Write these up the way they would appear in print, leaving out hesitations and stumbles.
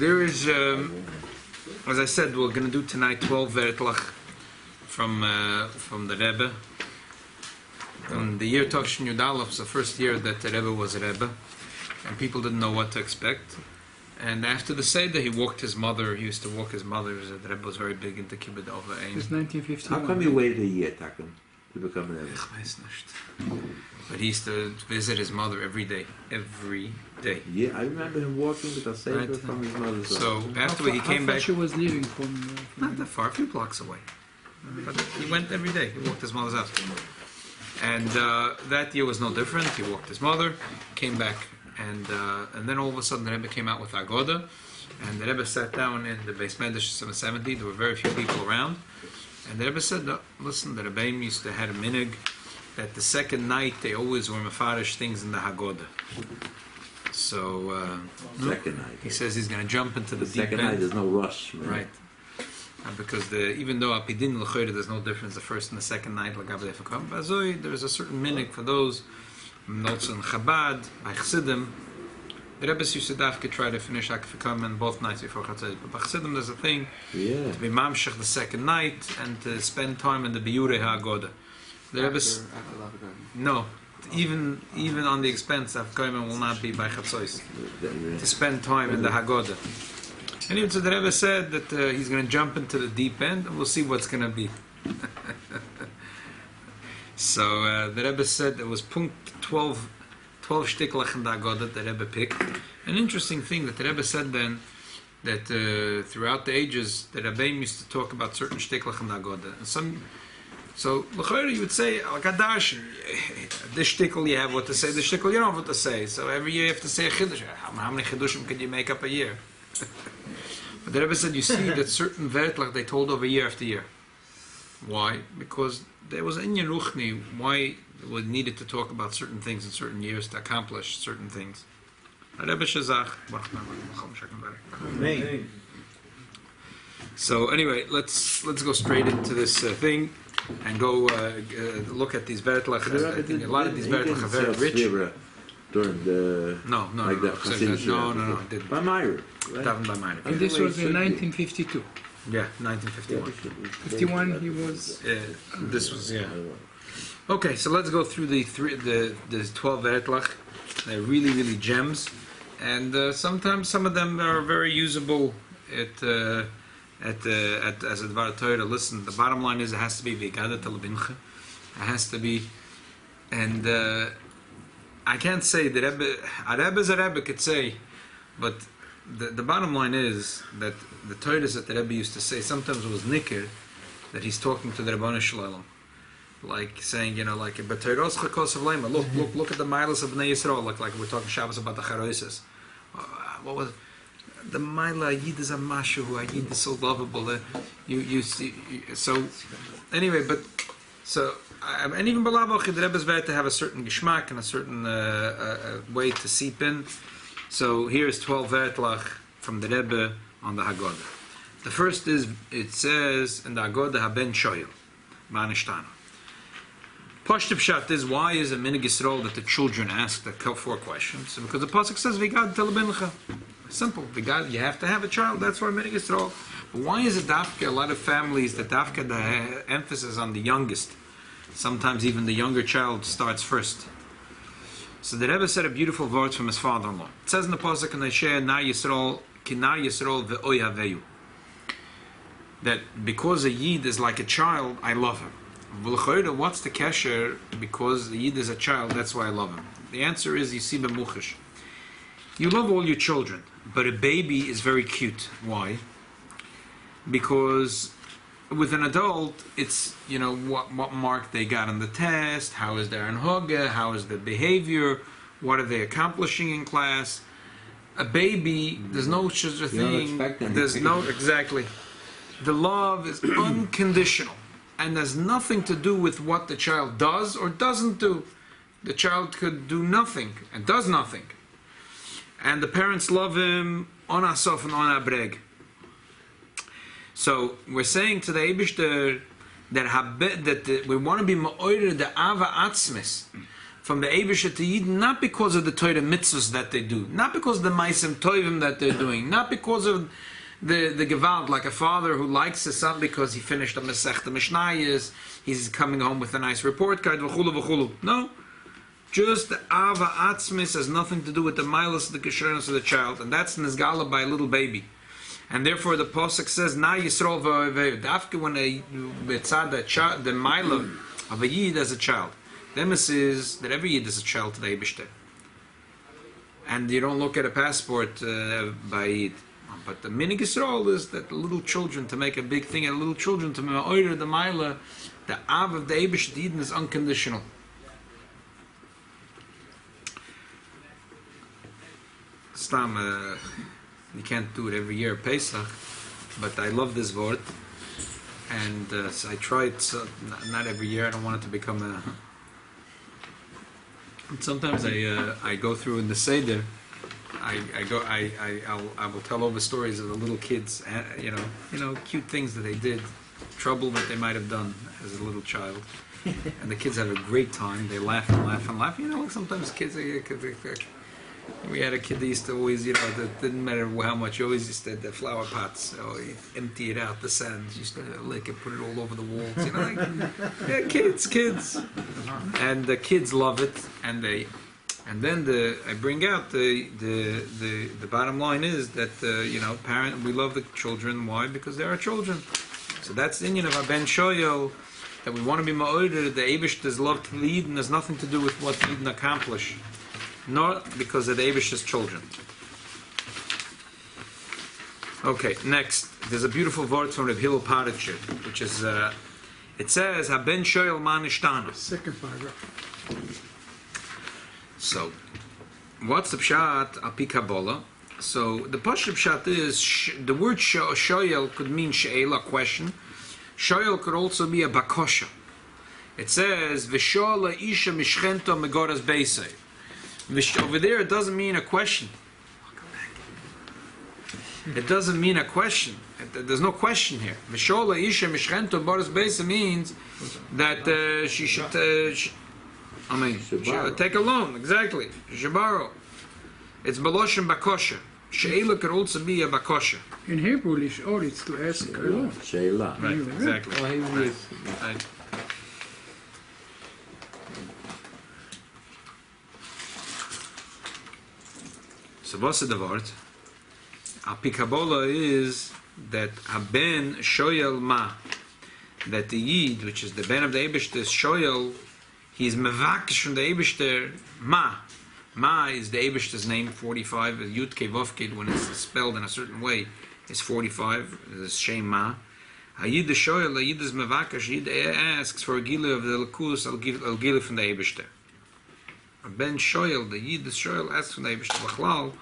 There is, as I said, we're going to do tonight 12 Vertlach from the Rebbe. And the year Tavshin Yud Aleph was the first year that the Rebbe was a Rebbe, and people didn't know what to expect. And after the seder, he walked his mother. He used to walk his mother. The Rebbe was very big into Kibbutz Ova Ein. It's 1951. How come you waited a year, Takum, to become an Rebbe? But he used to visit his mother every day. Every day. Yeah, I remember him walking with a seder from his mother's house. So after he came back, she was leaving from not that far, a few blocks away. But he went every day. He walked his mother's house. And that year was no different. He walked his mother, came back, and then all of a sudden the Rebbe came out with Hagada, and the Rebbe sat down in the Beis Medrash 770. There were very few people around, and the Rebbe said, "No, listen, the Rebbe used to have a minig that the second night they always were mefarish things in the Hagada." So second night. He says he's going to jump into the deep second end. night. There's no rush, right? Because even though apidin l'chayre there's no difference the first and the second night like Avdei Bazoi, there's a certain minig for those notes in Chabad by Chassidim. The Rebbe used to try to finish Akfikam both nights before Chatzos. But by Chassidim there's a thing to be mamshech the second night and to spend time in the Biurei HaAgoda. The Rebbe no, even on the expense Akfikam will not be by Chatzos to spend time in the Haggadah. Anyway, so the Rebbe said that he's going to jump into the deep end, and we'll see what's going to be. So the Rebbe said it was punkt 12 shtiklach in the Haggadah that the Rebbe picked. An interesting thing that the Rebbe said then, that throughout the ages, the Rebbe used to talk about certain shtiklach in the Haggadah. And so, l'chayr, you would say, al-Kadash, this shtikl you have what to say, this shtikl you don't have what to say. So every year you have to say a chiddush. How many chiddushim can you make up a year? But the Rebbe said, you see that certain vertlach they told over year after year. Why? Because there was in Yeruchni why we needed to talk about certain things in certain years to accomplish certain things. Rebbe Shazach. So anyway, let's go straight into this thing and go look at these vertlach. I think a lot of these vertlach are very rich. During the no, like that no, I didn't. By Meyer, right? By Meyer. And this was in 1952. Yeah, 1951. 51 he was. This was Okay, so let's go through the 12 vertlach. They're really gems, and sometimes some of them are very usable as a Divri Torah. Listen, the bottom line is it has to be v'gada telebincha. It has to be, and. I can't say that a Rebbe could say, but the bottom line is that the Torahs that the Rebbe used to say, sometimes it was nikir, that he's talking to the Rabbanu Shalom, like saying, like, look at the milas of Bnei Yisrael, like we're talking Shabbos about the Charoises. What was the Maila Yid is a mashu, a Yid is so lovable. You see, so anyway, but so. And even Balabach, the Rebbe is better to have a certain geschmack and a certain way to seep in. So here's 12 vertlach from the Rebbe on the Haggadah. The first is, it says in the Haggadah, Haben Shoyel, Ma'anishtana. Pashtup Pshat is, why is it minig Yisrael that the children ask the 4 questions? Because the Pasuk says, V'gad telebincha. Simple. V'gad, you have to have a child. That's why minig Yisrael. But why is it dafka, a lot of families, that dafka, the emphasis on the youngest? Sometimes even the younger child starts first. So the Rebbe said a beautiful word from his father-in-law. It says in the Pasuk in Yeshaya, Nar Yisrael, Ki Nar Yisrael ve'oy haveyu. That because a Yid is like a child, I love him. What's the kesher? Because the Yid is a child, that's why I love him. The answer is, you see b'muchash. You love all your children, but a baby is very cute. Why? Because with an adult, it's, what mark they got on the test, how is their anhoga, how is their behavior, what are they accomplishing in class. A baby, there's no such a thing. There's no, exactly. The love is unconditional, and there's nothing to do with what the child does or doesn't do. The child could do nothing and does nothing. And the parents love him on asof and on abreg. So we're saying to the Eibishter that we want to be ma'oyer the ava atzmis, from the Eibusha to Yidden, not because of the Torah mitzvahs that they do, not because of the Maisim Tovim that they're doing, not because of the Gewalt, like a father who likes his son because he finished a Masechta Mishnayos, he's coming home with a nice report card, v'chulu v'chulu. No. Just the Ava Atzmis has nothing to do with the Milas of the Kishreinus of the child, and that's Nizgala by a little baby. And therefore the Pasuk says, Na Yisrael v'oiveu. Dafke when the Mila of a Yid as a child. The emes is that every Yid is a child to the Eibishter. And you don't look at a passport by Yid. But the Minig Yisrael is that the little children to make a big thing, and little children to ma'oyer the Mila, the Av of the Eibishter Yidden is unconditional. Stam, you can't do it every year, Pesach, but I love this word, and so I try it. Not every year. I don't want it to become a. And sometimes I go through in the seder. I will tell over stories of the little kids. You know, cute things that they did, trouble that they might have done as a little child, and the kids have a great time. They laugh and laugh and laugh. You know, like sometimes kids. We had a kid that used to always, that didn't matter how much, he always used to the flower pots, so he'd empty it out, the sand, used to lick it, put it all over the walls, yeah, kids. And the kids love it, and then I bring out the bottom line is that, we love the children. Why? Because they are children. So that's the Indian of Aben Shoyel, that we want to be ma'oder, the Eibishter's love to lead, and has nothing to do with what Yidden accomplish. Not because of the Eibishter's children. Okay, next. There's a beautiful word from Reb Hillel Paritcher, which is, it says, Haben shoyel ma nishtana. Second paragraph. So, what's the pshat api Kabbalah? So, the pashut pshat is, the word shoyel could mean she'ela, question. Shoyel could also be a bakosha. It says, V'shola isha mishchento megoras beisei. Over there, it doesn't mean a question. It doesn't mean a question. There's no question here. Vishola isha mishchento boris beisa means that she should. Take a loan. Exactly. Shabaro. It's baloshem bakosha. Sheila could also be a bakosha. In Hebrew, lish'ol, it's to ask a loan. Sheila. Right. Exactly. Right. So what's the word? Api Kabbalah is that Haben Shoyel Ma, that the Yid, which is the Ben of the Eibishter, Shoyel, he's mevakish from the Eibishter Ma. Ma is the Eibishter's name, 45. Yud Kei Vav Kei, when it's spelled in a certain way, is 45. It's Shem Ma. A Yid is Shoyel, a Yid is mevakish. Yid asks for a gila of the Lakus, I'll give from the Eibishter. Ben Shoyel, the Yid is Shoyel, asks from the Eibishter. B'chlal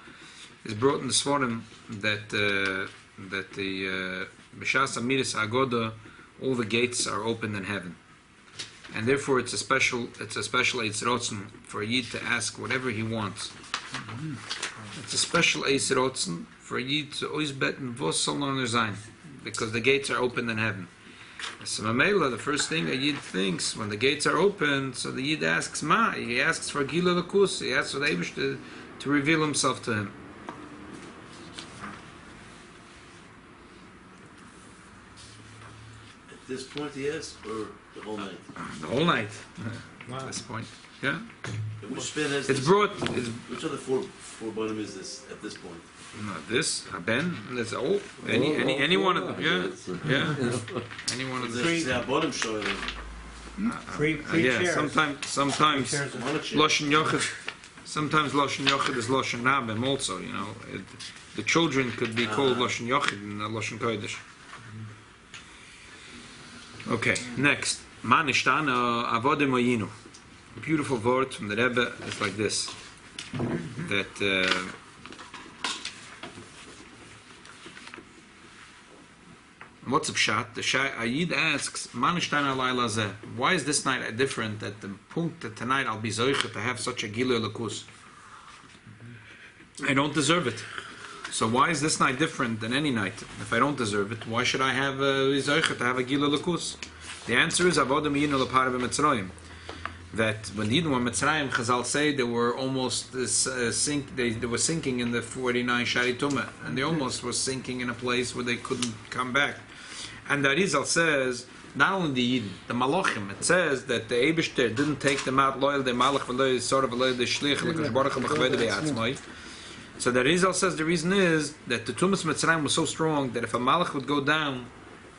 is brought in the Svarim that the B'shas Amiris Hagada, all the gates are open in heaven, and therefore it's a special Eitz Rotzen for a Yid to ask whatever he wants. It's a special Eitz Rotzen for a Yid to always bet in Vos soll noch sein, because the gates are open in heaven. So Mamela, the first thing a Yid thinks when the gates are open, so the Yid asks Ma, he asks for Gila Lakus, he asks for the Eibush to reveal himself to him. At this point he asked, or the whole night? The whole night. At this point. Yeah. Which spin is It's this? brought, Which other four bottom is this at this point? no, this, a Ben, that's all, any one of them, yeah. Any one of them. The bottom show Free Yeah, chairs. sometimes Chairs and Lashon Yochid, sometimes Lashon Yochid is Lashon Rabim also, the children could be called Lashon Yochid and Lashon Kodesh. Okay, next. Ma nishtana avodim oyinu. Beautiful word from the Rebbe is like this. That what's a pshat? The Ayid asks, Ma nishtana layla zeh. Why is this night different? That the punkt that tonight I'll be zoiche to have such a gilu lakus. I don't deserve it. So why is this night different than any night? If I don't deserve it, why should I have a zoiche to have a gilu lakus? The answer is avodim oyinu leparav mitzrayim. that when the Yidden were Mitzrayim, Chazal say they were almost they were sinking in the 49 Shari Tumah, and they almost were sinking in a place where they couldn't come back. And the Arizal says, not only the Yidden, the Malachim, it says that the Eibishter didn't take them out loyal, the Malach v'loy, sort of loyal, the Shlich, l'kadosh baruch hu b'chved be'atzmai. So the Arizal says the reason is that the Tumas Mitzrayim was so strong that if a Malach would go down,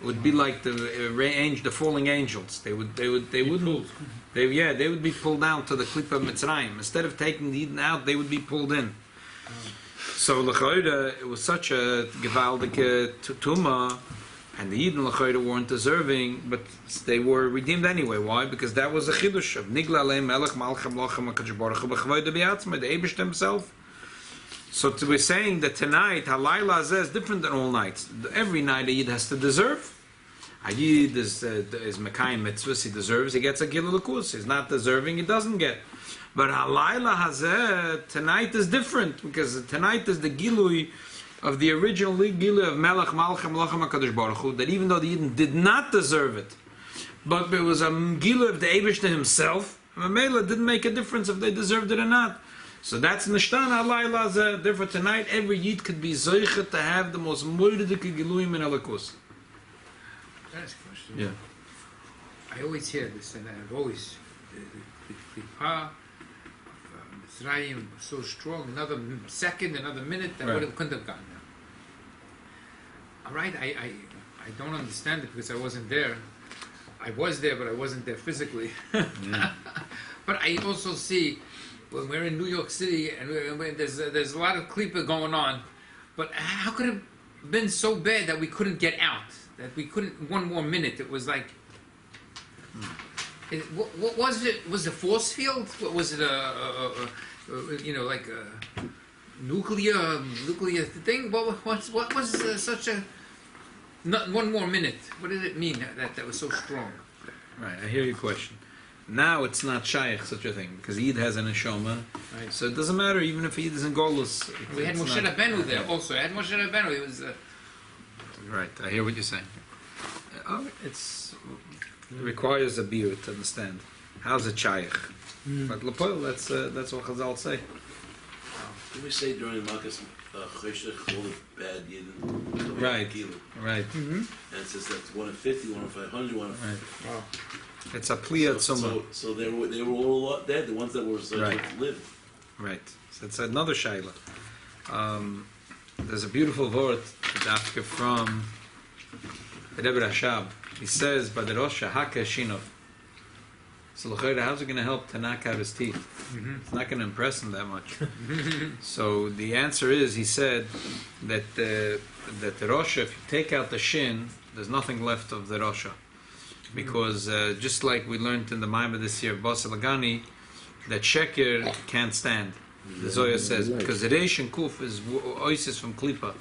it would be like the falling angels. They would be pulled down to the Klippa of Mitzrayim. Instead of taking the Eden out, they would be pulled in. So l'chayda, it was such a gewaldige Tumah, and the Eden l'chayda weren't deserving, but they were redeemed anyway. Why? Because that was a chidush of Nigla Aleim Melech Malcham Lochem HaKadosh Baruch Hu B'Chavoda B'Yatzma, the Eibush himself. So we're saying that tonight, Halayla Azeh is different than all nights. Every night a Yid has to deserve. A Yid is Mekayim Mitzvahs, he deserves, he gets a Gilul L'kus. He's not deserving, he doesn't get. But Halayla Hazeh, tonight is different, because tonight is the Gilui of the original Gilui of Melech Malcham Lochem HaKadosh Baruch Hu, that even though the Yidden did not deserve it, but it was a Gilui of the Eibush himself, Mamela didn't make a difference if they deserved it or not. So that's Nishtana Halayla Hazeh. Therefore tonight every Yid could be Zoichet to have the most Moedidike Giluyim in Elikus. Can I ask a question? Yeah. I always hear this, and I've always the Klippa of Mitzrayim was so strong. Another second, another minute, that Right. couldn't have gotten there. All right, I don't understand it because I wasn't there. I was there, but I wasn't there physically. But I also see when we're in New York City and there's a lot of Klippa going on. But how could it have been so bad that we couldn't get out? That we couldn't, one more minute, it was like, what was it? Was it a force field? What was it, like a nuclear thing? What was such a, not one more minute? What did it mean that was so strong? Right, I hear your question. Now it's not shaykh such a thing, because Yid has an neshama, Right. so it doesn't matter even if Yid is in Golus. We had Moshe Rabbeinu there also. I had Moshe Rabbeinu. It was... Right, I hear what you're saying. It requires a beer to understand. How's a shaykh? But Lepoil, that's what Chazal say. Can we say during the Makas Cheshach, all the bad Yidden? Right. Right. And it says that's 1 in 50, 1 in 500, 1 in Right. Wow. It's a pliyat summa. So they were all dead, the ones that were lived. Right. So it's another shaila. There's a beautiful word dafka from Rebbe Rashab. He says, "By the Rosh Haka Shinov." So l'chayda, how's it going to help to knock out his teeth? It's not going to impress him that much. So the answer is, he said that the Rosh, if you take out the shin, there's nothing left of the Rosh. Because just like we learned in the Maimah this year, Bas Lagani, that Sheker can't stand. The Zoya says, because Reish and Kuf is oisis from Klippa.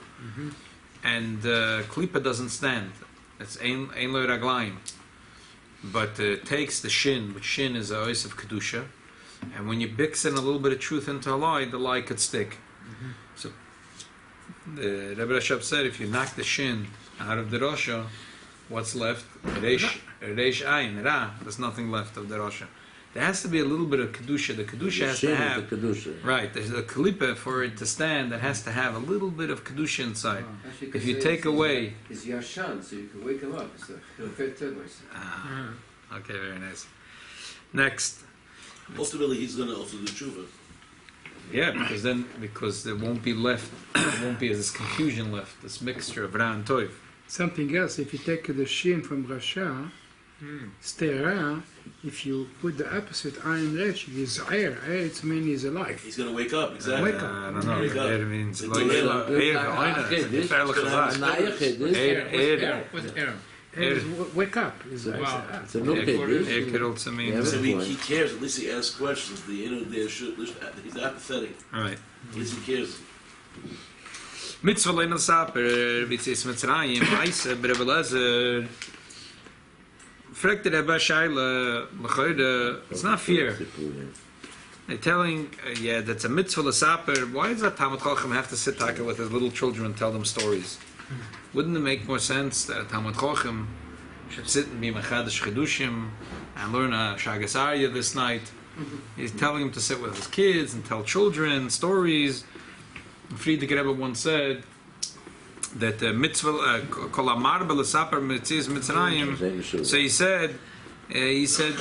And Klippa doesn't stand. It's Ein Lo Raglaim. But it takes the Shin, which Shin is a ois of Kedusha. And when you mix in a little bit of truth into a lie, the lie could stick. So the Rebbe Rashab said, if you knock the Shin out of the Rosha, what's left? Reish Ayin, Ra. There's nothing left of the Rosha. There has to be a little bit of Kedusha. The Kedusha has to have... The Kedusha. Right, there's a Klippa for it to stand that has to have a little bit of Kedusha inside. If you take away... It's Yashan, so you can wake him up. It's a fair turbos. Okay, very nice. Next. Ultimately, he's going to also do tshuva. Yeah, because there won't be left, there won't be this confusion left, this mixture of Ra and Toiv. Something else, if you take the shin from Rasha, stera, if you put the opposite enriched, it is air. It means he's alive. He's going to wake up, exactly. Wake up. I don't know, Wake up. it means... It's Wake up. It's It's a no It could also mean... So he cares. At least he asks questions. He's apathetic. Right. At least he cares. Mitzvah lein al-saper, vitzis Mitzrayim, Eise, Brebelezer. Fragt the Rebbe Shaila, l'choyde, it's not fear. They're telling, that's a mitzvah l'saper. Why does that Talmud Chacham have to sit taka with his little children and tell them stories? Wouldn't it make more sense that a Talmud Chacham should sit and be machadash chidushim and learn a shagas arya this night. He's telling him to sit with his kids and tell children stories. Friedrich Rebbe once said that mitzvah kol amar b'lesaper mitzias mitzrayim. So he said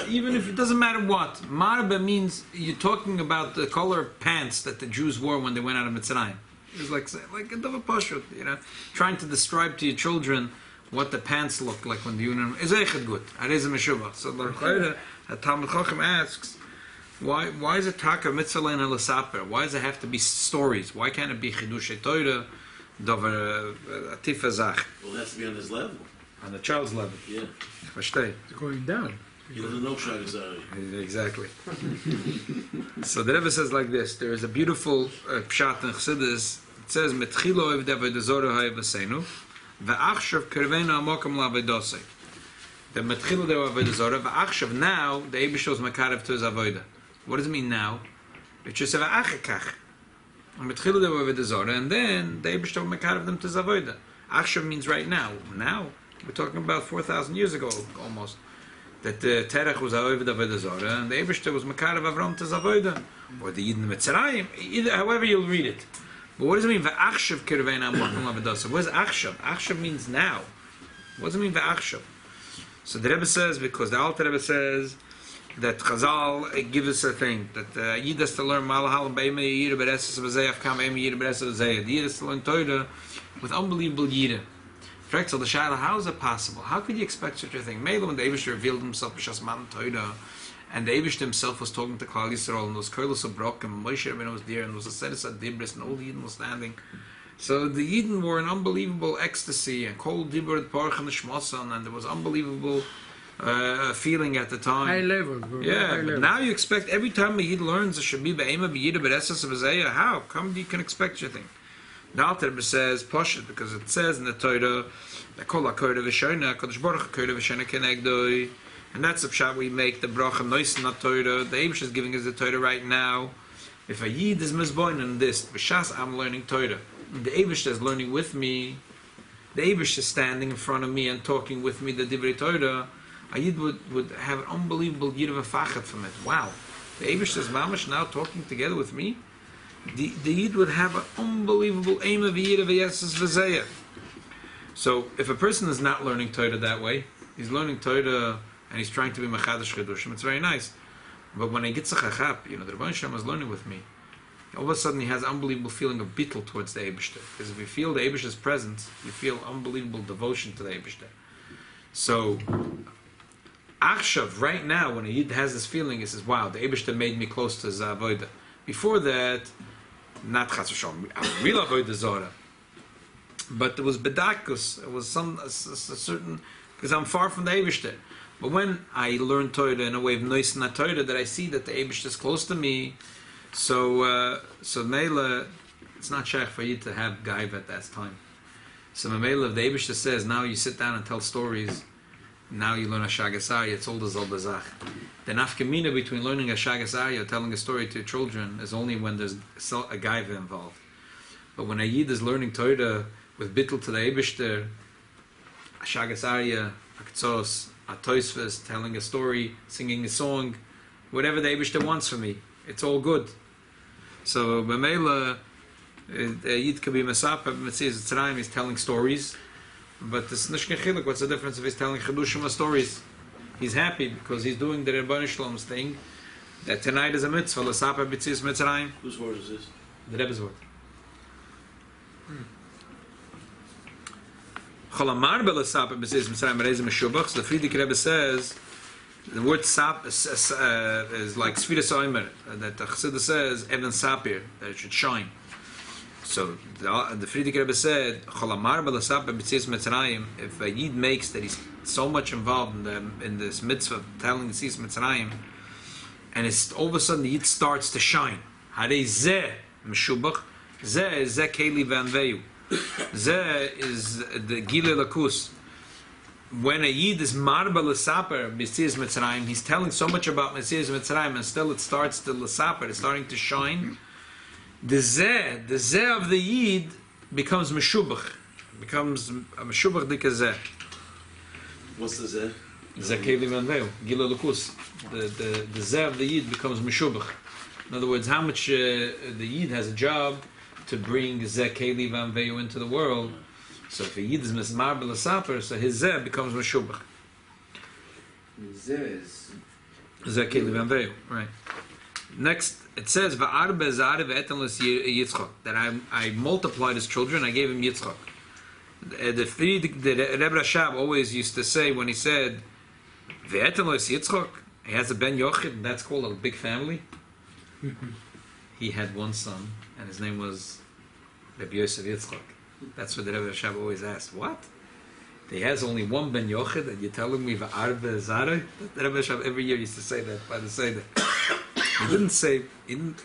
even if it doesn't matter what marbe means, you're talking about the color pants that the Jews wore when they went out of Mitzrayim. It's like a double pashut, trying to describe to your children what the pants look like when the union is echet good. Arezem meshubah. So the Talmud Chacham asks, why is it taka mitzvah and lesaper? Why does it have to be stories? Why can't it be chidush Torah, dover atifa zach? Well, it has to be on his level. On the child's level. Yeah. Versteh? It's going down. He doesn't know Shagazari. Exactly. So the Rebbe says like this. There is a beautiful pshat in Chassidus. It says, "Metchilo ev d'avodah zorah ha'evasenu, ve'achshav kervenu amokim la'avodosei." The metchilo de avodah zorah, ve'achshav, now the Eibusher was makarev to his avodah. What does it mean now? It just says ve'achakach. Metchilo de avodah zorah, and then the Eibusher was makarev them to his avodah. Achshav means right now. Now we're talking about 4,000 years ago almost. That the Terech was Avodah Avodah Zorah, and the Eibusher was Makarev Avram to Zavodah, or the Yidden Mitzrayim, either, however you'll read it. But what does it mean? Ve'achshav kirveina amokim la'avodosei. What is achshav? Achshav means now. What does it mean ve'achshav? So the Rebbe says, because the Alter Rebbe says that Chazal gives us a thing that Yid has to learn Malahal Be'ema Yira Bereses V'Zeh Afkam Ema Yira Bereses V'Zeh. The Yid has to learn Torah with unbelievable Yira. So the Shaila, how is it possible? How could you expect such a thing? Maybe when the Eibusher revealed himself B'Shas Matan Torah, and the Eibusher himself was talking to Klal Yisrael, and those Kolos of Brok, and Moshe Rabbeinu was there, and there was a Sedus Adibris, and all the Yidden was standing. So the Yidden were in unbelievable ecstasy, and Kol Dibur Parach and the Shmosan, and there was unbelievable feeling at the time. High level, bro. Yeah, High but level. now you expect every time a Yid learns a Shabi Be'ema B'Yida B'Reses V'Zeh, how come you can expect such a thing? The Alter Rebbe says Poshet, because it says in the Torah that Kol HaKorah V'Shona, Kodesh Baruch HaKorah V'Shona Kenegdoi, and that's the pshat we make the bracha Noisen HaTorah. The Eibusher is giving us the Torah right now. If a Yid is misborn in this, B'Shas I'm learning Torah, the Eibusher is learning with me, the Eibusher is standing in front of me and talking with me the Divri Torah, a Yid would have an unbelievable Yid of a fachet from it. Wow, the Eibusher is mamash now talking together with me. The Yid would have an unbelievable aim of Yid of Yesus V'Zeh. So if a person is not learning Torah that way, he's learning Torah and he's trying to be Machadash Chidushim, it's very nice. But when he gets a Chachap, the Rebbe Shem is learning with me, all of a sudden he has an unbelievable feeling of bittul towards the Eibusher. Because if you feel the Eibusher's presence, you feel unbelievable devotion to the Eibusher. So, Achshav, right now, when a Yid has this feeling, he says, wow, the Eibusher made me close to his Avodah. Before that, not Chas v'Shalom, real Avodah Zorah. But there was bedakus. It was a certain, because I'm far from the Eibusher. But when I learn Torah in a way of Noisen Torah, that I see that the Eibusher is close to me, so Mela, it's not shaykh for you to have gaiva at that time. So Mela, if the Eibusher says, now you sit down and tell stories, now you learn a Shagasari, it's all the Zaldazach. The nafkamina between learning a Shagasari or telling a story to children is only when there's a gaiva involved. But when a Yid is learning Torah with bittul to the Eibusher, a Shagasari, a Ketzos, a Toisves, telling a story, singing a song, whatever the Eibusher wants from me, it's all good. So B'meila, Yid could be Masapa, Metzias Tzrayim, he's telling stories, but this Nishkin Chiluk, what's the difference if he's telling Chidushim or stories? He's happy because he's doing the Rebbe Shlom's thing, that tonight is a mitzvah, L'sapa B'tzias Mitzrayim. Whose word is this? The Rebbe's word. Cholamar B'L'sapa B'tzias Mitzrayim, Reizim Meshubach, so the Friedrich Rebbe says, the word sap is like Sfiras Oimer, that the Chassidus says, Even Sapir, that it should shine. So the Friedrich Rebbe said, Cholamar B'Lasap B'Tzias Mitzrayim, if a Yid makes that he's so much involved in this mitzvah of telling the Tzis Mitzrayim, and it's all of a sudden the Yid starts to shine. Harei Zeh Meshubach, Zeh is Zeh Keli V'Anveyu. Zeh is the Gile Lakus. When a Yid is marba l'saper b'tzias Mitzrayim, he's telling so much about b'tzias Mitzrayim, and still it starts to l'saper, it's starting to shine. The zeh of the Yid becomes meshubach, becomes a meshubach dikazeh. What's the zeh? Zakeli Vanveo, Gila Lukus. The Zeh of the Yid becomes Meshubach. In other words, how much the Yid has a job to bring Zakeli Vanveo into the world. So if a Yid is Mismar B'Lasaper, so his Zeh becomes Meshubach. Zeh is Zakeli Vanveo, right. Next, it says, Va'arbe Zare Ve'etanlos Yitzchak, that I multiplied his children, I gave him Yitzchak. The Rebbe Rashab always used to say when he said, Ve'etanlos Yitzchak, he has a Ben Yochid, and that's called a big family. He had one son, and his name was Rabbi Yosef Yitzchak. That's what the Rebbe Rashab always asked. What? He has only one Ben Yochid, and you're telling me Va'arbe Zare? The Rebbe Rashab every year used to say that by the seder. He didn't say, did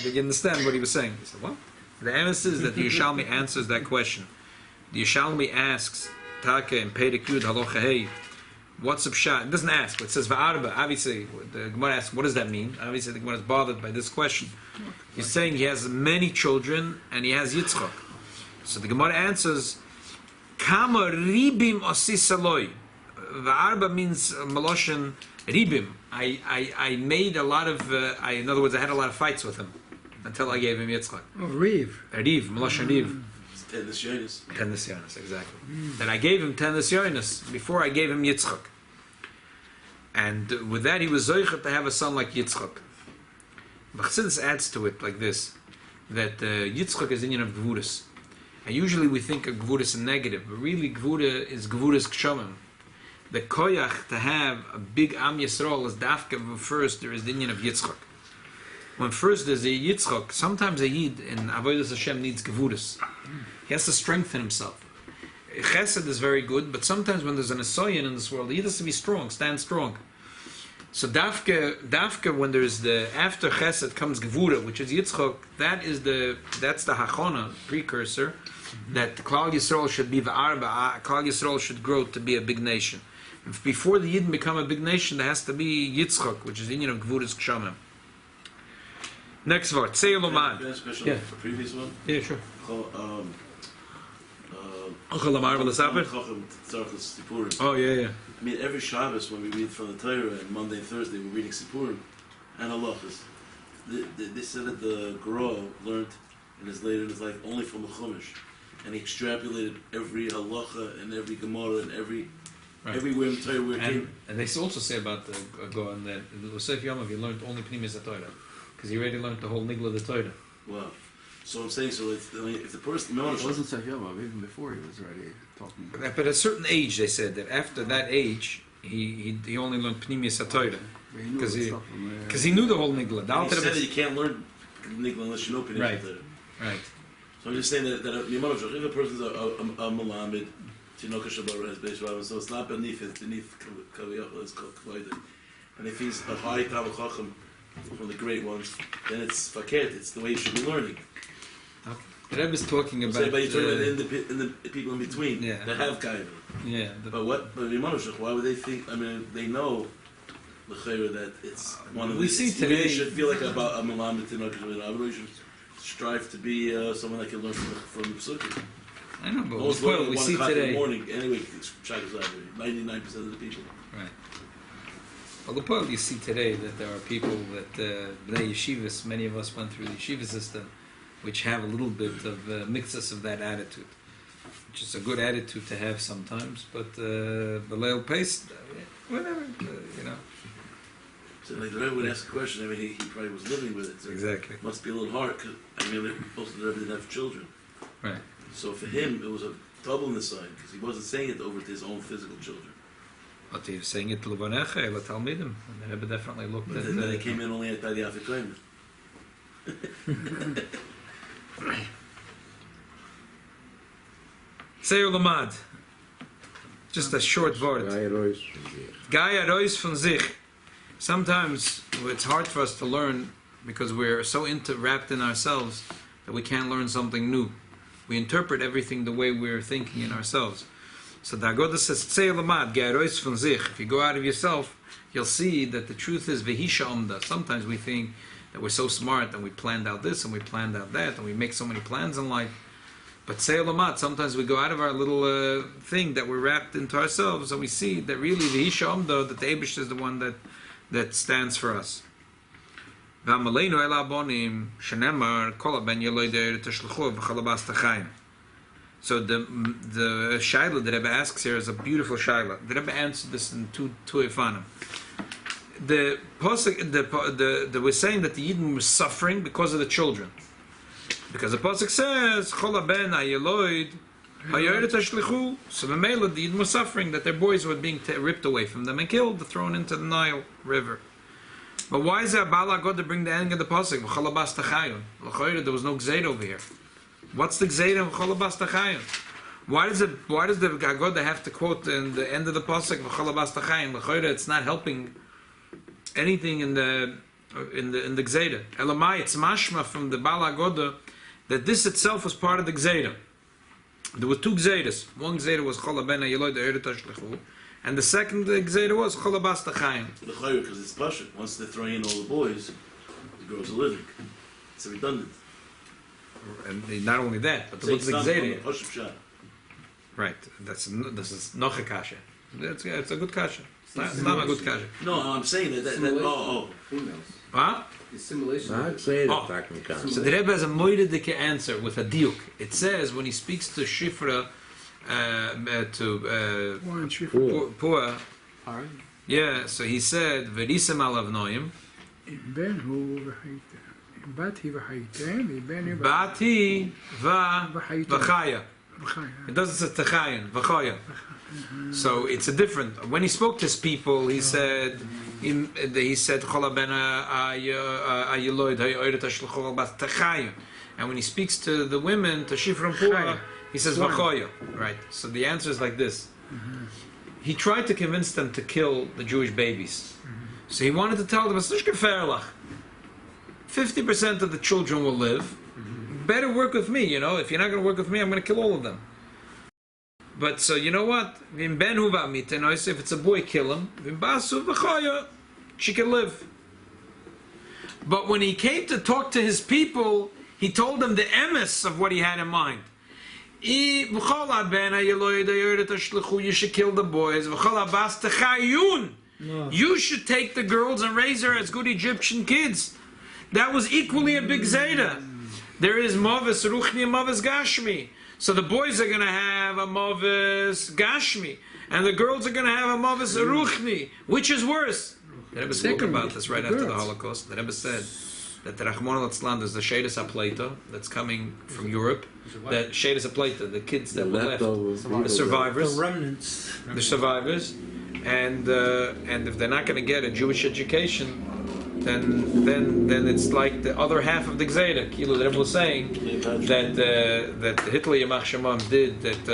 you understand what he was saying? He said, what? The answer is that the Yerushalmi answers that question. The Yerushalmi asks, Take and Perek Yud Halacha Hey, what's up Pshat? It doesn't ask, it says Va'arba. Obviously, the Gemara asks, what does that mean? Obviously, the Gemara is bothered by this question. He's saying he has many children and he has Yitzchak. So the Gemara answers, Kama Ribim Osisaloi. Va'arba means Maloshan Ribim. I made a lot of, in other words, I had a lot of fights with him until I gave him Yitzchak. Oh, Reeve. Riv, Meloshan Riv. Ten Nisyonis. Ten Nisyonis, exactly. That I gave him 10 Nisyonis before I gave him Yitzchak. And with that, he was Zoichet to have a son like Yitzchak. But Chassidus adds to it like this, that Yitzchak is Inyan of Gvuras. And usually we think of Gvuras in negative, but really Gvura is Gvuras Kshamim. The koyach to have a big Am Yisrael is dafka. First, there is the Inyan of Yitzchak. When first there's a Yitzchak, sometimes a Yid in Avodas Hashem needs Gevuras. He has to strengthen himself. Chesed is very good, but sometimes when there's an Asoyan in this world, he has to be strong, stand strong. So dafka when there's the after Chesed comes Gevura, which is Yitzchak. That's the Hachona precursor. That Klal Yisrael should be Va'arba. Klal Yisrael should grow to be a big nation. Before the Yidden become a big nation, there has to be Yitzchak, which is the Inyan of Gvuras Kshamim. Next word, Tzei Lomad. Can I ask a question? Yeah. The previous one? Yeah, sure. Oh, yeah. I mean, every Shabbos when we read from the Torah, and Monday and Thursday we're reading Sipurim and Halachas. They said that the Gro learned in his later in his life only from the Chumash, and he extrapolated every halacha and every Gemara and everywhere in the Torah where it came. And they also say about the Goan that in Osef Yom he learned only Pnimis Torah, because he already learned the whole Nigla of the Torah. Wow. So I'm saying, if the person... it wasn't Safyama, even before he was already talking. But at a certain age, they said that after that age, he only learned Pnimis Torah. Because he knew the whole Nigla. He said that you can't learn Nigla unless you know Pnimis Torah. Right. So I'm just saying that if a person's a Malamed, Tinoka Shabbat has base Rabbin, so it's not beneath, it's beneath Kaviyach, it's called Kavaydah. And if he's a high Talmud Chacham from the great ones, then it's Faket, it's the way you should be learning. The Rebbe is talking about... But you're talking about in the people in between that have Kaviyach. Yeah. But why would they think, I mean, they know that it's one of we see today... You should feel like a Malamed, Tinoka Shabbat, you should strive to be someone that can learn from the Psukim. I know, but we see today. In the morning, anyway, it's 99% of the people. Right. Well, the point you see today that there are people that Bnei Yeshivas, many of us went through the yeshiva system, which have a little bit of mixes of that attitude, which is a good attitude to have sometimes, but B'leil Pace, whatever, you know. So like the Rebbe would ask a question, I mean, he probably was living with it. So exactly. It must be a little hard, because, I mean, most of the Rebbe didn't have children. Right. So for him, it was a double in the sign, because he wasn't saying it over to his own physical children. But he was saying it to Levanecha, Talmidim, and the Rebbe definitely looked at... Then they came in only at the Afikoim. Seder Lamad. Just a short word. Gaya Rois von sich. Sometimes it's hard for us to learn because we're so wrapped in ourselves that we can't learn something new. We interpret everything the way we're thinking in ourselves. So the Hagada says, Tzei Lamad, Gaya Rois von sich. If you go out of yourself, you'll see that the truth is Vehisha Omda. Sometimes we think that we're so smart and we planned out this and we planned out that and we make so many plans in life. But say Lamat, sometimes we go out of our little thing that we're wrapped into ourselves, and we see that really the Isha Omdo, that the Eibush is the one that stands for us. V'amaleinu el abonim shenemar kol ben yeloider tishluchu v'chalabas tachayim. So the shaila that Rebbe asks here is a beautiful shaila. The Rebbe answered this in two ifanim. The pasuk, we're saying that the Yidden were suffering because of the children. Because the pasuk says, "Chol ben hayeloid hayored tashlichu." So the male the Yidden were suffering that their boys were being ripped away from them and killed, thrown into the Nile River. But why is there a Bala God to bring the ending of the pasuk? V'chalabas tachayim. L'chayre, there was no gzeid over here. What's the gzeid of v'chalabas tachayim? Why does the Hagada have to quote in the end of the pasuk v'chalabas tachayim? L'chayre, it's not helping anything in the gzeida. Elamai, it's mashma from the Bala Hagada that this itself was part of the gzeida. There were two gzeidas. One gzeida was Chol ben hayeloid ha'ered tashlichu, and the second gzeida was chalabas tachayim. Because it's pasha. Once they're throwing in all the boys, the girls are living. It's redundant. And not only that, but what's the gzeida? Right. This is noch a kasha. It's a good kasha. It's not a good kasha. No, I'm saying that Females. Huh? The simulation. I'd say Oh. that. So the Rebbe has a moededike answer with a diuk. It says when he speaks to Shifra, One shifra. Pua, yeah, so he said, Verisem alav noim, Ben hu v'haytem. Bat hi v'haytem. Ben hu Bati va v'chaya. v'haytem. It doesn't say techayin, v'chaya. So it's a different. When he spoke to his people, he said, Chola ben ayeloid hayored tashluchu bas techayin. And when he speaks to the women, to Shifra and Pua, he says v'chaya. Right. So the answer is like this. He tried to convince them to kill the Jewish babies. So he wanted to tell them, 50% of the children will live. Better work with me, If you're not going to work with me, I'm going to kill all of them. But so you know what? If it's a boy, kill him. She can live. But when he came to talk to his people, he told them the emes of what he had in mind. You should kill the boys. You should take the girls and raise her as good Egyptian kids. That was equally a big zeta. There is Mavis Ruchni and Mavis Gashmi. So the boys are going to have a Mavis Gashmi, and the girls are going to have a Mavis Ruchni. Which is worse? The Rebbe spoke about this right after the Holocaust. The Rebbe said that the Rahman al-Islam, there's the Shadis HaPleita that's coming from Europe. The Shadis HaPleita, the kids that were left, the survivors, The remnants. the survivors, and if they're not going to get a Jewish education, then it's like the other half of the Gzeira. Kilo, the Rebbe was saying that Hitler Yamach Shemam did that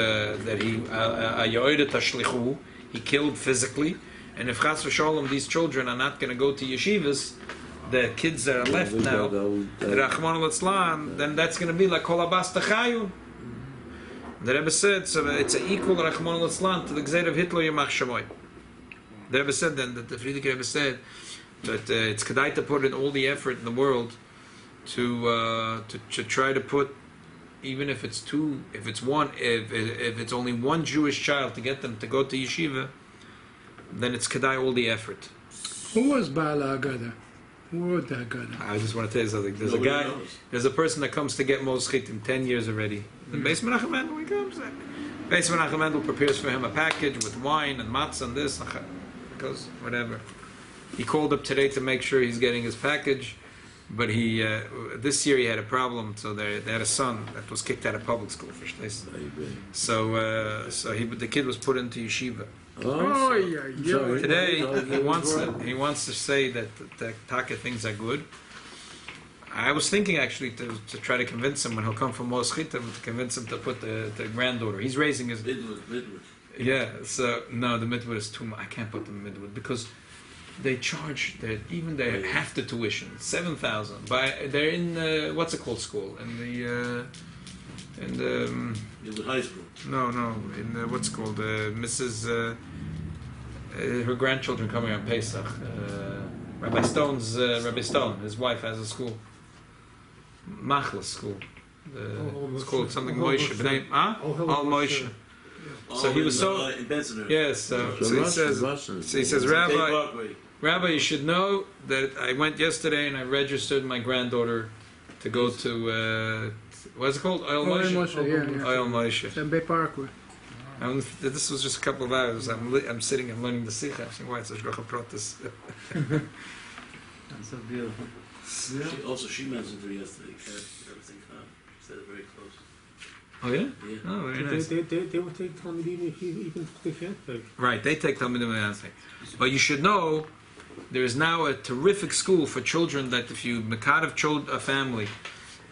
he killed physically, and if Chas v'Sholom these children are not going to go to yeshivas, the kids that are left now, the Rahman al-Islam, then that's going to be like Kol Abas Tachayu. The Rebbe said so it's an equal Rahman al-Islam to the Gzeira of Hitler Yamach Shemoy. The Rebbe said then that the Friedrich Rebbe said that it's kedai to put in all the effort in the world to try to put, even if it's only one Jewish child, to get them to go to yeshiva, then it's kedai all the effort. Who was Bala Hagada? Who wrote the Hagada? I just want to tell you something. There's a person that comes to get Moschit in 10 years already. The Beis Menachem Mendel, he comes. Beis Menachem Mendel prepares for him a package with wine and matzah and this, because whatever. He called up today to make sure he's getting his package, but this year he had a problem. So they had a son that was kicked out of public school for Shtei. So the kid was put into yeshiva. Oh, yeah. Today he wants to say that the Taka things are good. I was thinking actually to try to convince him when he'll come from Moschitim, to convince him to put the granddaughter. He's raising his Midwood. Yeah. So no, the midwood is too much. I can't put the midwood because they charge they half the tuition, 7,000. They're in what's it called school in the High school. No, in what's it called Mrs. Her grandchildren coming on Pesach. Rabbi Stone, his wife has a school, Machlis school. It's called something Moshe. B'nai, huh? Al Moshe. So he was so. in Benson. Yes. So he says. So he says, Rabbi, you should know that I went yesterday and I registered my granddaughter to go to what's it called? Oil Moshe. Oil Moshe. Bay Parkway. And this was just a couple of hours. I'm sitting and learning the Sikha. I'm saying, why it's a Shgacha Pratis? That's so beautiful. She mentioned to me yesterday, everything calm. She said it very close. Oh yeah? Yeah. Oh, very nice. They will take Talmudim even if they can't take. Right, they take Talmudim and thing. But you should know, there is now a terrific school for children that if you mekadev a family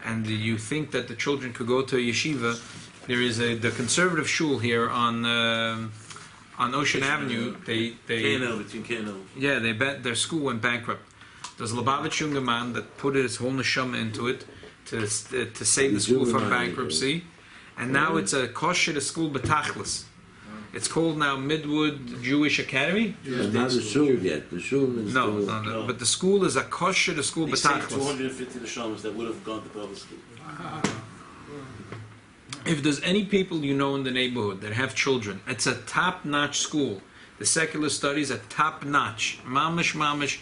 and you think that the children could go to a yeshiva, there is the conservative shul here on Ocean Avenue. They KNL, between KNL. Yeah, their school went bankrupt. There's a Lubavitch younger man that put his whole neshama into it to save the school from bankruptcy, and now it's a kosher school betachlis. It's called now Midwood Jewish Academy. It's not the shul yet. The shul is No, still... no. But the school is a kosher school They saved betachlis. 250 neshamas that would have gone to public school. If there's any people you know in the neighborhood that have children, it's a top-notch school. The secular studies are top-notch. Mamish.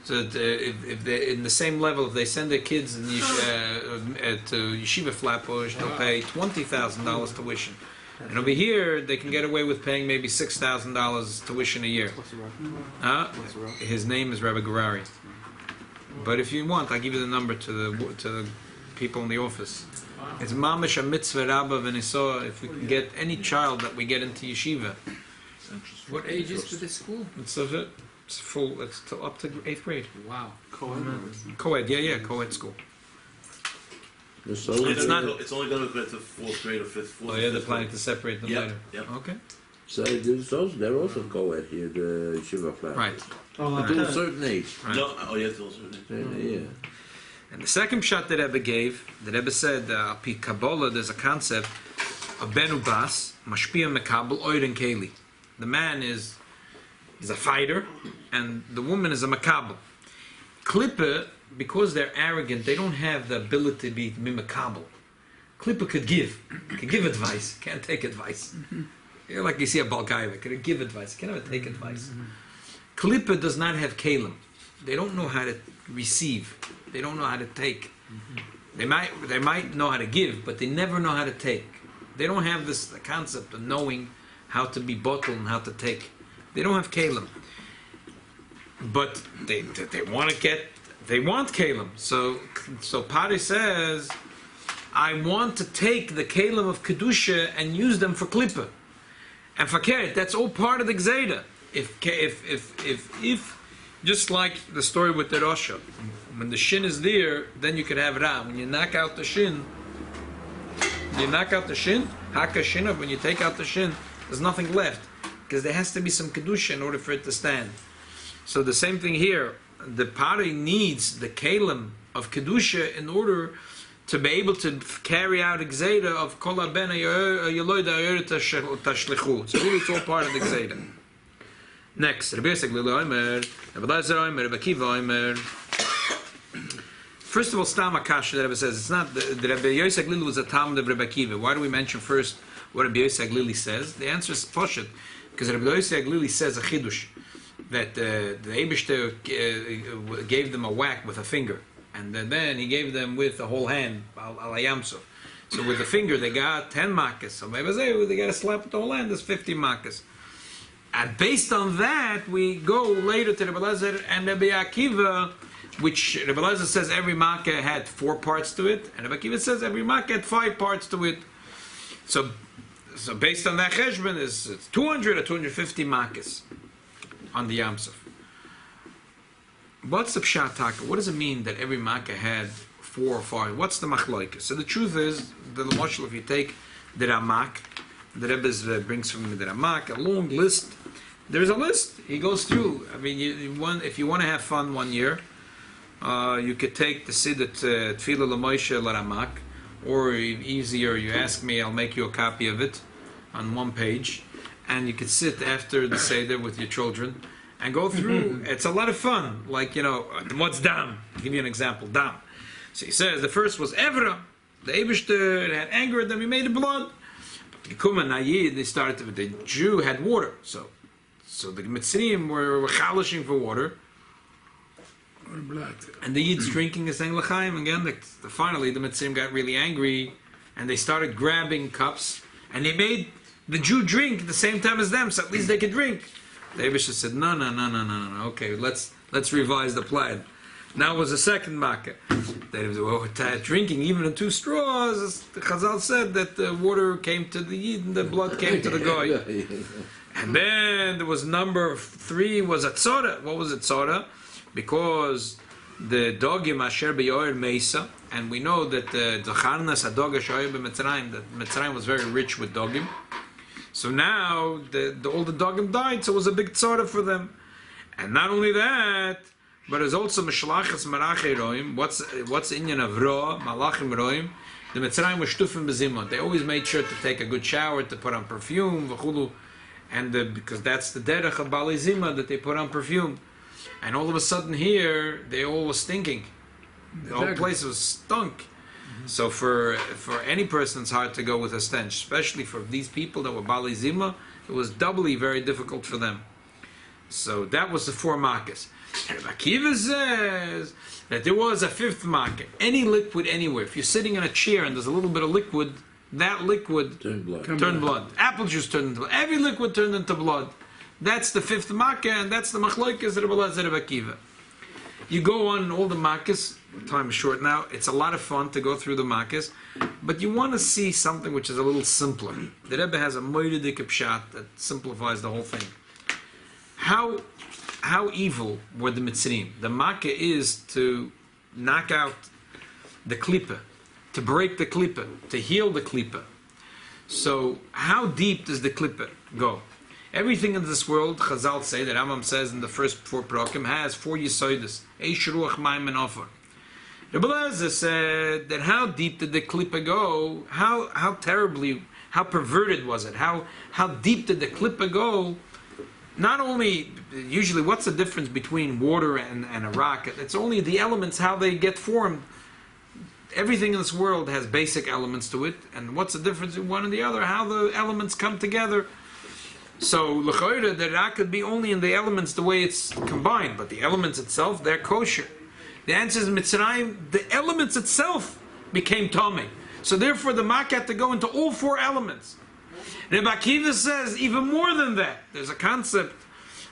So if they're in the same level, if they send their kids in to Yeshiva Flatbush, they'll pay $20,000 tuition. And over here, they can get away with paying maybe $6,000 tuition a year. His name is Rebbe Garari. But if you want, I'll give you the number to the people in the office. It's mamish a mitzvah rabba v'nisoah if we can get any child that we get into yeshiva. What age is for this school? It's full. It's up to 8th grade. Wow. Co-ed, yeah, co-ed school. It's not. It's only going to go to 4th grade or 5th. Oh yeah, they're planning to separate them later. Yep. Okay. So they're also co-ed here, the Yeshiva flat. Right. Until a certain age. Right. No, yes, also. Yeah. And the second shot that Rebbe gave, the Rebbe said, Pi Kabbalah, there's a concept of Benu Bas, Mashpia Mekabel, Oiren Keli. The man is a fighter, and the woman is a Mekabel. Klippa, because they're arrogant, they don't have the ability to be Mimekabel. Klippa could give advice, can't take advice. Like you see a Balgaiva, could give advice, can't ever take advice. Klippa does not have Kalim. They don't know how to receive. They don't know how to take. They might know how to give, but they never know how to take. They don't have this concept of knowing how to be bottled and how to take. They don't have kalim, but they want kalim. So Pari says, I want to take the kalim of kedusha and use them for klippa and for keret. That's all part of the gzeda. If just like the story with the Rosha, when the shin is there, then you can have Ra. When you knock out the shin, haka shin, when you take out the shin, there's nothing left. Because there has to be some Kedusha in order for it to stand. So the same thing here. The Pari needs the Kalim of Kedusha in order to be able to carry out Gzeda of Kol HaBen HaYeloi Da'ayir Tashlichu. So really it's all part of the Gzeda. Next, Rabbi Yosef Glili Omer, Rabbi Lazar Omer, Rabbi Akiva Omer. First of all, Stam Akash, the Rebbe says, it's not, the Rabbi Yosef Glili was a Talmud of Rabbi Akiva. Why do we mention first what Rabbi Yosef Glili says? The answer is Poshet, because Rabbi Yosef Glili says a Chidush, that the Eibishter gave them a whack with a finger, and then he gave them with the whole hand, al Yamsov. So with the finger they got 10 makas. So maybe they got a slap with the whole hand, there's 50 makas. And based on that, we go later to Rebbe Lazar and Rebbe Akiva, which Rebbe Lazar says every makkah had 4 parts to it, and Rebbe Akiva says every makkah had 5 parts to it. So based on that cheshbon, it's 200 or 250 makkahs on the Yamsuf. What's the pshat taka? What does it mean that every makkah had 4 or 5? What's the machlokes? So the truth is, the Moshe, if you take the Ramak, the Rebbe brings from the Ramak a long list. There's a list. He goes through. I mean, if you want to have fun one year, you could take the seder Tefillah L'Moshe L'Ramak, or easier, you ask me, I'll make you a copy of it on 1 page, and you could sit after the seder with your children and go through. It's a lot of fun. Like, what's dam? I'll give you an example. Dam. So he says the first was Evra. The Eibishter had anger at them, he made the blood. They started to, the Jew had water, so the Mitzrayim were chalishing for water. Or blood. And the Yid's drinking is saying l'chaim again. Finally, the Mitzrayim got really angry, and they started grabbing cups, and they made the Jew drink at the same time as them, so at least they could drink. The Eibishter said, no. Okay, let's revise the plan. Now it was a second makkah. They were drinking even in 2 straws. The Chazal said that the water came to the Yid and the blood came to the Goy. And then there was number 3 was a tzora. What was a tzora? Because the dogim asher beyoyer meisa, and we know that the charnas hadog asher b'Mitzrayim, that Mitzrayim was very rich with dogim. So now all the dogim died, so it was a big tzora for them. And not only that, but it's also Mishlachas Marachei Roim. What's inyan of Roa, Malachim Roim? The Mitzrayim were Shtufim Bezimah. They always made sure to take a good shower, to put on perfume, v'chulu, and because that's the derech of Bali Zimah, that they put on perfume. And all of a sudden here, they all were stinking. The whole place was stunk. Mm-hmm. So for any person, it's hard to go with a stench, especially for these people that were Bali Zimah. It was doubly very difficult for them. So that was the 4 makkahs. And Rabbi Akiva says that there was a 5th makkah. Any liquid anywhere. If you're sitting in a chair and there's a little bit of liquid, that liquid turned blood. Apple juice turned into blood. Every liquid turned into blood. That's the 5th makkah, and that's the machlokas of Rabbi Akiva. You go on all the makkahs. Time is short now. It's a lot of fun to go through the makkahs, but you want to see something which is a little simpler. The Rebbe has a moededik pshat that simplifies the whole thing. How evil were the Mitzrayim? The makkah is to knock out the klipa, to break the klipa, to heal the klipa. So how deep does the klipa go? Everything in this world, Chazal say, that Rambam says in the first 4 prakim, has 4 yisoides, eish ruach mayim and ofer. Rebbe Lezer said that how deep did the klipa go? How terribly, how perverted was it? How deep did the klipa go? Not only, usually, what's the difference between water and a rock? It's only the elements, how they get formed. Everything in this world has basic elements to it, and what's the difference in one and the other? How the elements come together. So, l'choira, the rock could be only in the elements the way it's combined, but the elements itself, they're kosher. The answer is Mitzrayim, the elements itself became tamei. So therefore, the makkah had to go into all 4 elements. Rebbe Akiva says even more than that. There's a concept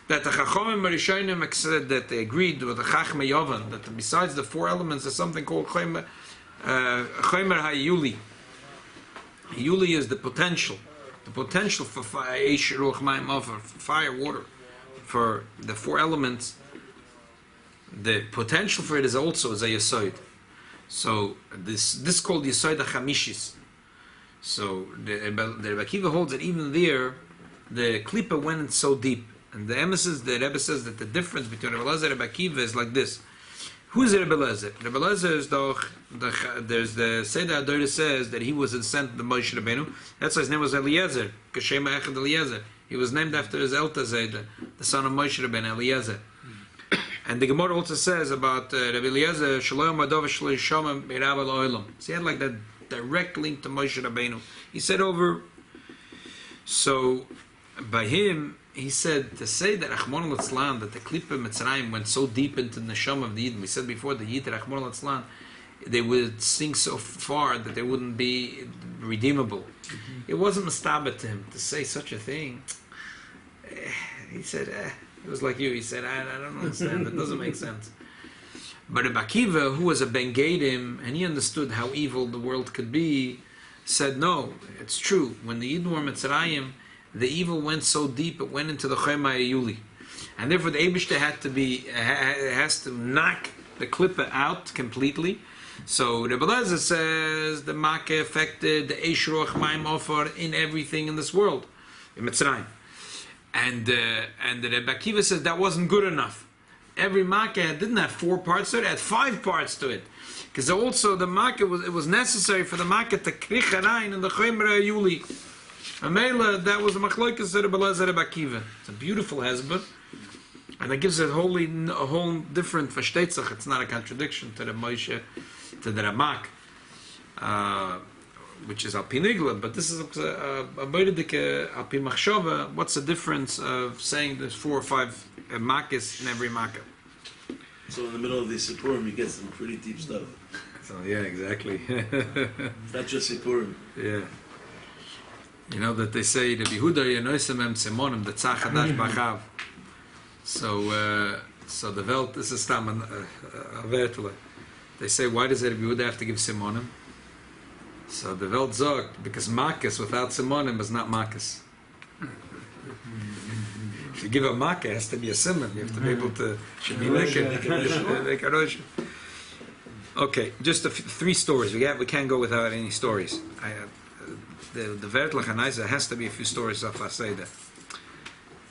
that the Chachamim Rishonim said that they agreed with the Chachmei Yovan that besides the 4 elements, there's something called Chomer HaYuli. Yuli is the potential for fire, Eish, Ruach, Mayim, Ofer, fire, water, for the 4 elements. The potential for it is also a Yesod. So this called Yesod HaChamishis. So the Rebbe Akiva holds that even there, the klipa went in so deep. And the Rebbe says that the difference between Rebbe Lezer and Rebbe Akiva is like this. Who's Rebbe Lezer? Rebbe Lezer is there's the Seder HaDorah says that he was sent to Moshe Rabbeinu. That's why his name was Eliezer, Kashema Echad Eliezer. He was named after his Elta Zayda, the son of Moshe Rabbeinu, Eliezer. And the Gemara also says about Rebbe Eliezer, Shalom Adov Shalom Shomim Be'Rabba L'Olam. So he had like that direct link to Moshe Rabbeinu. He said over. So by him, he said to say that Rachmana Litzlan, that the Klipa Mitzrayim went so deep into the neshama of the Yid. We said before the Yid Rachmana Litzlan, they would sink so far that they wouldn't be redeemable. Mm-hmm. It wasn't mistabet to him to say such a thing. He said, it was like you. He said, I don't understand. It doesn't make sense. But Rebbe Akiva, who was a Ben Gadim, and he understood how evil the world could be, said, no, it's true. When the Yidden were Mitzrayim, the evil went so deep, it went into the Chomer HaYuli. And therefore the Eibishter has to knock the Klippa out completely. So Rebbe Lezer says the Makkah affected the Eish Ruach Mayim Ofer in everything in this world, in Mitzrayim. And the Rebbe Akiva says that wasn't good enough. Every Makkah didn't have 4 parts to it, it had 5 parts to it. Because also the Makkah, it was necessary for the Makkah to krich harayin in the Chomer HaYuli. Amela, that was the Machlokas of Rebbe Lezer Rebbe Akiva. It's a beautiful hezbollah. And it gives it a whole different versteht sich. It's not a contradiction to the Moshe, to the Ramak. which is al pi nigla, but this is a boidedik al pi machshava. What's the difference of saying there's 4 or 5 makkos in every makkah? So in the middle of the Sippurim, you get some pretty deep stuff. So yeah, exactly. It's not just Sippurim. Yeah. You know that they say the Yehuda Yenoisem Em Simonim the Tzach Hadash Bachav. So the Welt, this is Stam a Wertele. They say, why does Rabbi Yehuda have to give Simonim? So the Welt sagt, because Makkos without Simonim is not Makkos. If you give a Makkah, it has to be a Simon. You have to be able to, should be naked. Okay, just 3 stories. We can't go without any stories. The Wertlich and Isa has to be a few stories of Seder.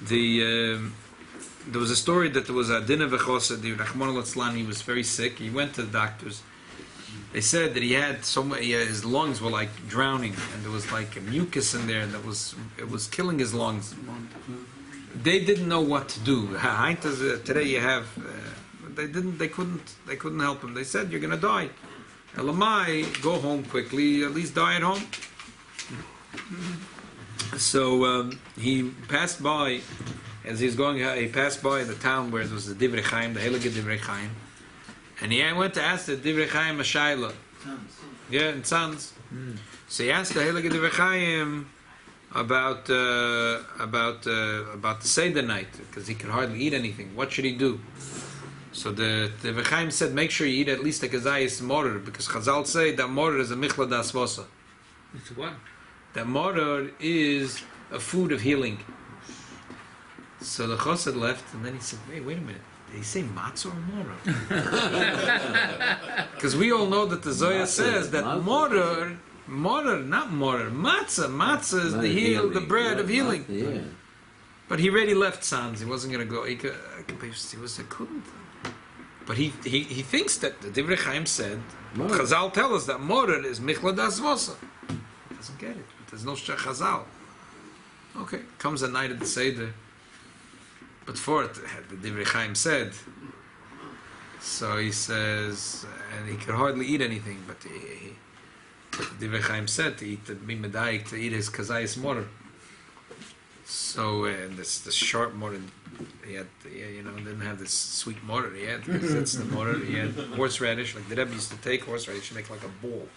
There was a story that there was a dinner v'chosed, the Rahman al-Atzlan, he was very sick. He went to the doctors. They said that he had his lungs were like drowning, and there was like a mucus in there, and it was killing his lungs. They didn't know what to do. Today you have, they couldn't help him. They said, you're going to die. Elamai, go home quickly, at least die at home. So he passed by, as he was going, he passed by the town where there was the Divri Chaim, the Heilige Divri Chaim, and he went to ask the Divri Chaim a shayla. Yeah, in Tzanz. So he asked the Heilige Divri Chaim about the seder night, because he could hardly eat anything. What should he do? So the Divri Chaim said, make sure you eat at least a kazayis morer, because Chazal say that morer is a michla das vosa. It's what? That morer is a food of healing. So the chosed left, and then he said, wait a minute. Did he say matzah or morer? Because we all know that the Zoya says that morer, not morer, matzah is the bread of healing. Yeah. But he already left Sanz. He wasn't going to go. He couldn't. But he thinks that the Divrei Chaim said, Chazal tell us that morer is michla das vosa. He doesn't get it. There's no Chazal. Okay, comes the night of the seder. But for it, the Divrei Chaim said. So he says, and he could hardly eat anything, but the Divrei Chaim said to eat, to be medayik, to eat his kazayis morer. So this sharp morer, he had, didn't have this sweet morer. He had, that's the morer. He had horseradish, like the Rebbe used to take horseradish and make like a ball,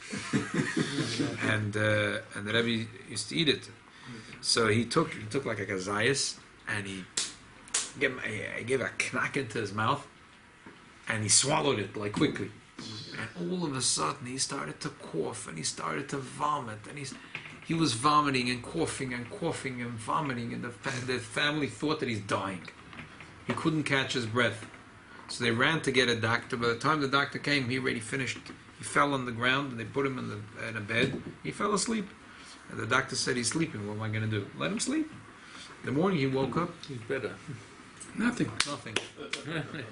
and the Rebbe used to eat it. So he took like a kazayis, and he gave a knack into his mouth, and he swallowed it like quickly, and all of a sudden he started to cough, and he started to vomit, and he was vomiting and coughing and vomiting, and the family thought that he's dying. He couldn't catch his breath, so they ran to get a doctor. By the time the doctor came, he already finished. He fell on the ground, and they put him in a bed. He fell asleep, and the doctor said, he's sleeping. What am I going to do? Let him sleep. In the morning he woke up. He's better. Nothing.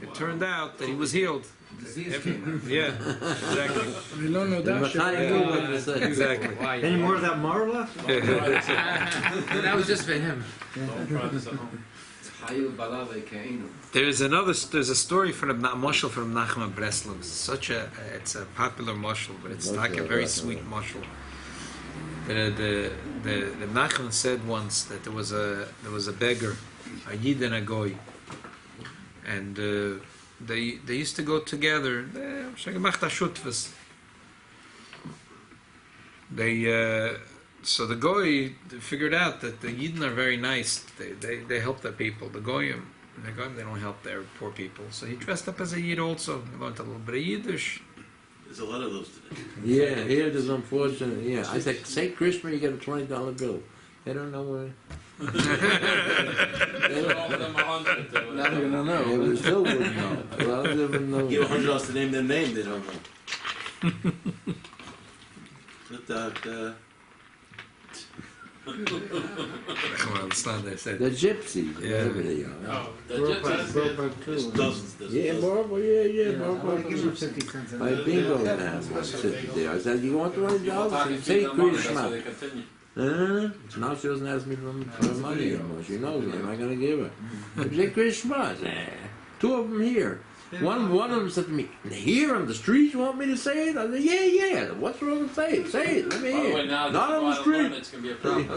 It turned out that he was healed. Yeah, exactly. We don't know that. Exactly. Any more of that mar left? That was just for him. There's a story from a mashal from Nachman Breslov. It's a popular mashal, but it's like a very sweet mashal. The Nachman said once that there was a beggar, a yid and a goy, and they used to go together. So the goy figured out that the yidden are very nice. They help their people. The goyim they don't help their poor people. So he dressed up as a yid also. He learned a little bit of Yiddish. There's a lot of those today. Yeah, here there's unfortunate. Yeah, I said, say Christmas, you get a $20 bill. They don't know where. Now they're gonna know. Yeah, we still wouldn't know. A lot of them know. Give $100 to name their name, they don't know. They said. The gypsies, Yeah. whatever they are. There's dozens. Yeah, Barbara, Barbara. My bingo now was sitting there. I said, you want $20? Say Christmas. Now she doesn't ask me for money anymore. She knows me. Am I going to give her? I say Christmas. 2 of them here. One of them said to me, "Here on the street, you want me to say it?" I said, "Yeah. What's wrong with say it? Say it. Let me By the hear way, it. now Not on the street." It's going to be a problem.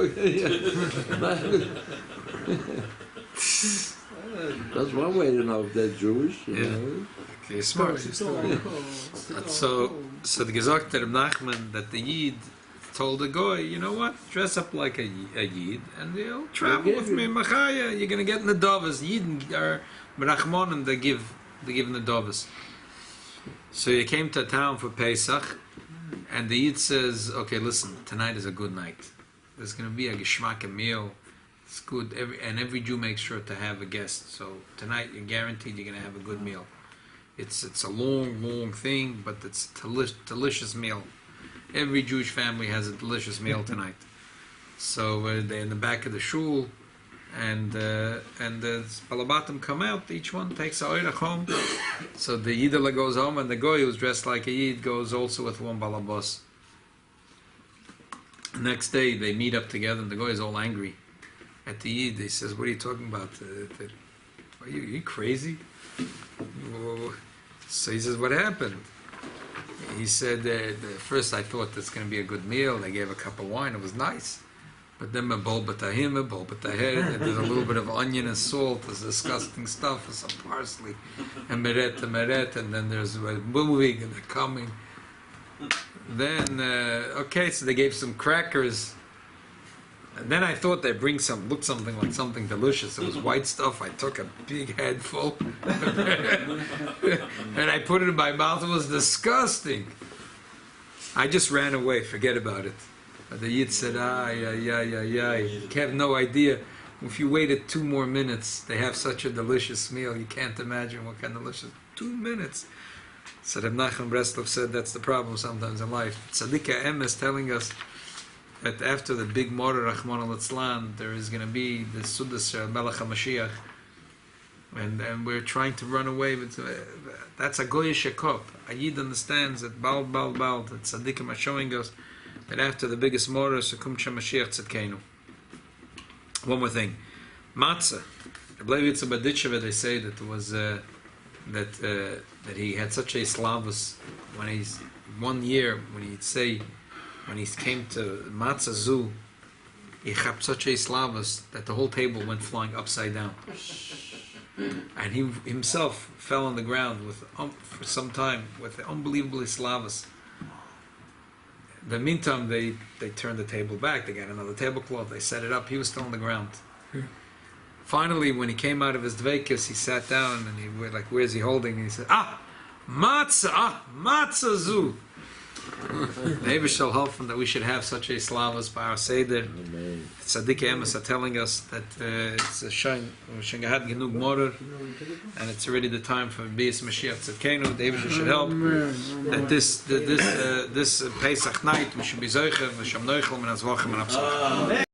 That's one way to know if they're Jewish. You Yeah. know. Okay, smart. So the gesagt Reb Nachman that the Yid told the guy, you know what, dress up like a Yid and you'll travel with me, Machaya. You're going to get in the Dovas. Yid are Rachmanim, they give in the Dovas. So he came to town for Pesach, and the Yid says, okay, listen, tonight is a good night. There's going to be a geschmack meal. It's good. Every Jew makes sure to have a guest. So tonight you're guaranteed you're going to have a good meal. It's a long thing, but it's a delicious meal. Every Jewish family has a delicious meal tonight. So they're in the back of the shul, and the Balabatim come out. Each one takes a oirach home. So the Yidala goes home, and the goy who's dressed like a Yid goes also with one Balabas. Next day they meet up together, and the goy is all angry at the Yid. He says, "What are you talking about? Are you crazy?" So he says, "What happened?" He said, first I thought that's going to be a good meal. They gave a cup of wine. It was nice. But then a bol batahim, a bol batahed, and there's a little bit of onion and salt. There's disgusting stuff, and some parsley, and meret, and then there's moving, and they're coming. Then, okay, so they gave some crackers. And then I thought they'd bring looked something like something delicious. It was white stuff. I took a big handful and I put it in my mouth. It was disgusting. I just ran away. Forget about it. But the Yid said, You have no idea. If you waited 2 more minutes, they have such a delicious meal. You can't imagine what kind of delicious. 2 minutes. So Reb Nachman Breslov said that's the problem sometimes in life. Tzaddik Em is telling us that after the big mortar Rahman al-Itzlan, there is going to be the Sudas Melech HaMashiach, and we're trying to run away. But that's a goyish kop. A Yid understands that bald, that Tzaddikim are showing us that after the biggest mortar, Sukum Mashiach Tzedkeinu. One more thing, matzah. Rabbi Baditcheva, they say that it was that he had such a slavus when he's 1 year when he'd say. When he came to Matzah Zoo, he had such a slavus that the whole table went flying upside down. And he himself fell on the ground for some time with unbelievably slavus. In the meantime, they turned the table back. They got another tablecloth. They set it up. He was still on the ground. Finally, when he came out of his dveikus, he sat down and he was like, "Where's he holding?" And he said, Matzah Zoo." Maybe shall help from that we should have such a slavas by our seder. Tzaddik Emes are telling us that it's a shine Shengahad Genug Morer, and it's already the time for Bias Mashiach Tzedkeinu. David should help that this Pesach night we should be zoicher v'sham noichel min azvachem and absach.